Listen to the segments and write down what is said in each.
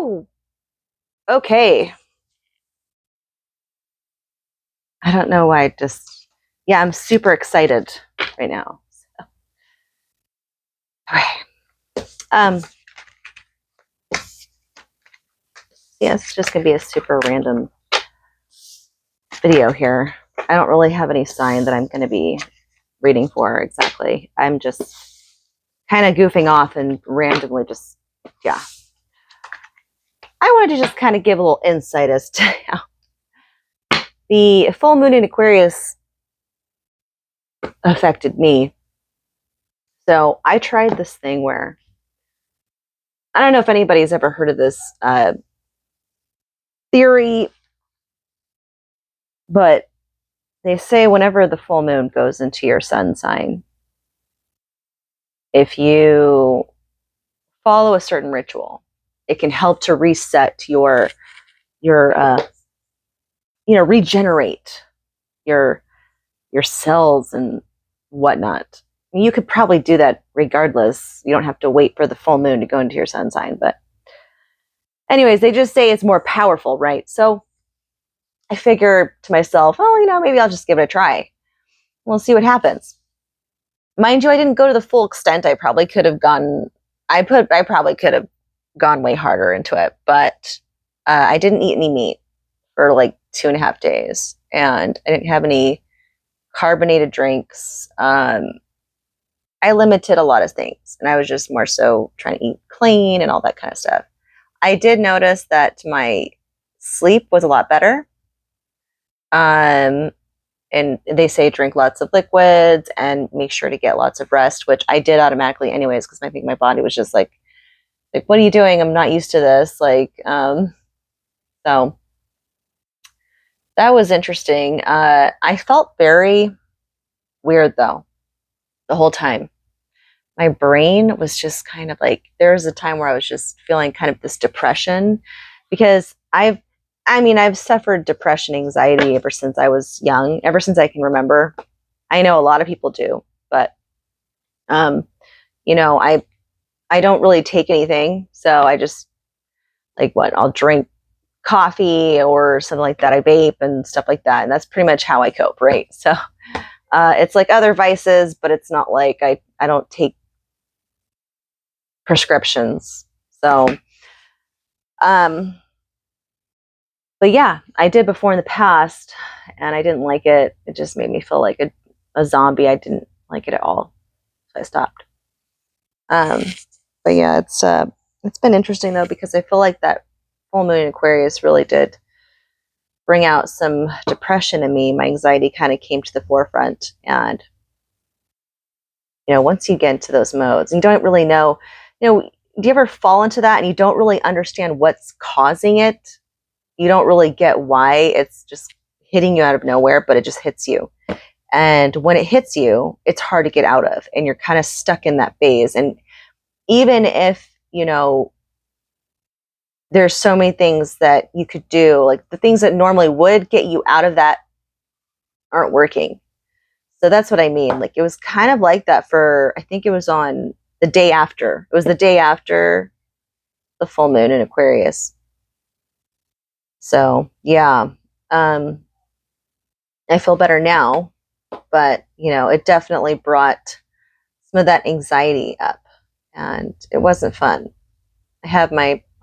Woo! Okay. I don't know why yeah, I'm super excited right now. So. Okay. Yeah, it's just going to be a super random video here. I don't really have any sign that I'm going to be reading for exactly. I'm just kind of goofing off and randomly just, yeah. I wanted to just kind of give a little insight as to how the full moon in Aquarius affected me. So I tried this thing where, I don't know if anybody's ever heard of this theory, but they say whenever the full moon goes into your sun sign, if you follow a certain ritual, it can help to reset your regenerate your cells and whatnot. You could probably do that regardless. You don't have to wait for the full moon to go into your sun sign. But anyways, they just say it's more powerful, right? So I figure to myself, oh, maybe I'll just give it a try. We'll see what happens. Mind you, I didn't go to the full extent. I probably could have gone. I probably could have gone way harder into it, but I didn't eat any meat for like 2.5 days, and I didn't have any carbonated drinks. I limited a lot of things, and I was just more so trying to eat clean and all that kind of stuff. I did notice that my sleep was a lot better. And they say drink lots of liquids and make sure to get lots of rest, which I did automatically anyways, because I think my body was just like, what are you doing? I'm not used to this. So that was interesting. I felt very weird though, the whole time. My brain was just kind of like, there was a time where I was just feeling kind of this depression, because I've suffered depression, anxiety ever since I was young, ever since I can remember. I know a lot of people do, but, I don't really take anything. So I just I'll drink coffee or something like that. I vape and stuff like that. And that's pretty much how I cope. Right. So, it's like other vices, but it's not like I don't take prescriptions. So, but yeah, I did before in the past, and I didn't like it. It just made me feel like a zombie. I didn't like it at all, so I stopped. But yeah, it's been interesting though, because I feel like that full moon in Aquarius really did bring out some depression in me. My anxiety kind of came to the forefront, and once you get into those modes, and you don't really know, do you ever fall into that and you don't really understand what's causing it? You don't really get why it's just hitting you out of nowhere, but it just hits you. And when it hits you, it's hard to get out of, and you're kind of stuck in that phase. And even if, there's so many things that you could do, like the things that normally would get you out of that aren't working. So that's what I mean. Like, it was kind of like that I think it was on the day after. It was the day after the full moon in Aquarius. So yeah, I feel better now, but it definitely brought some of that anxiety up, and it wasn't fun.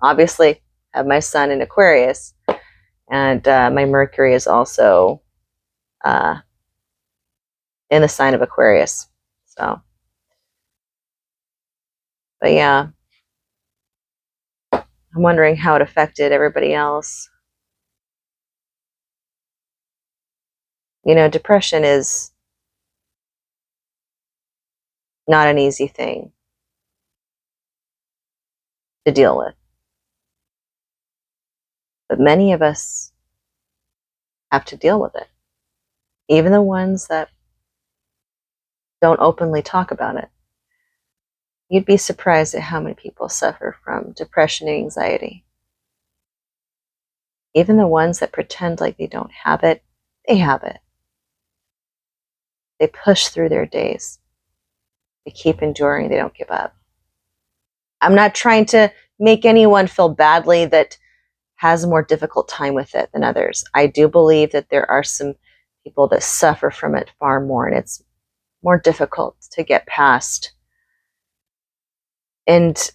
Obviously have my sun in Aquarius, and my Mercury is also in the sign of Aquarius. So, but yeah, I'm wondering how it affected everybody else. Depression is not an easy thing to deal with. But many of us have to deal with it. Even the ones that don't openly talk about it. You'd be surprised at how many people suffer from depression and anxiety. Even the ones that pretend like they don't have it, they have it. They push through their days. They keep enduring. They don't give up. I'm not trying to make anyone feel badly that has a more difficult time with it than others. I do believe that there are some people that suffer from it far more, and it's more difficult to get past. And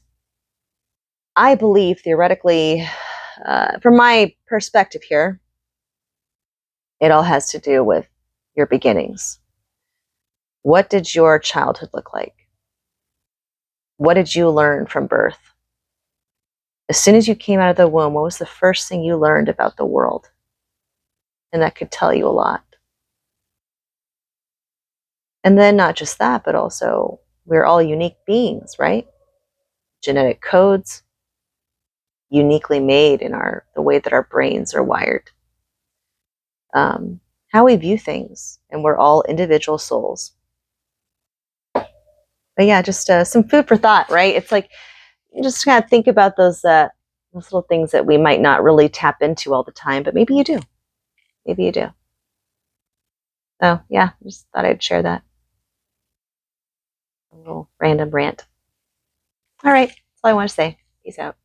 I believe, theoretically, from my perspective here, it all has to do with your beginnings. What did your childhood look like? What did you learn from birth? As soon as you came out of the womb, what was the first thing you learned about the world? And that could tell you a lot. And then not just that, but also we're all unique beings, right? Genetic codes, uniquely made in the way that our brains are wired. How we view things, and we're all individual souls. But yeah, just some food for thought, right? It's like, just kind of think about those little things that we might not really tap into all the time, but maybe you do. Maybe you do. So yeah, just thought I'd share that. A little random rant. All right, that's all I want to say. Peace out.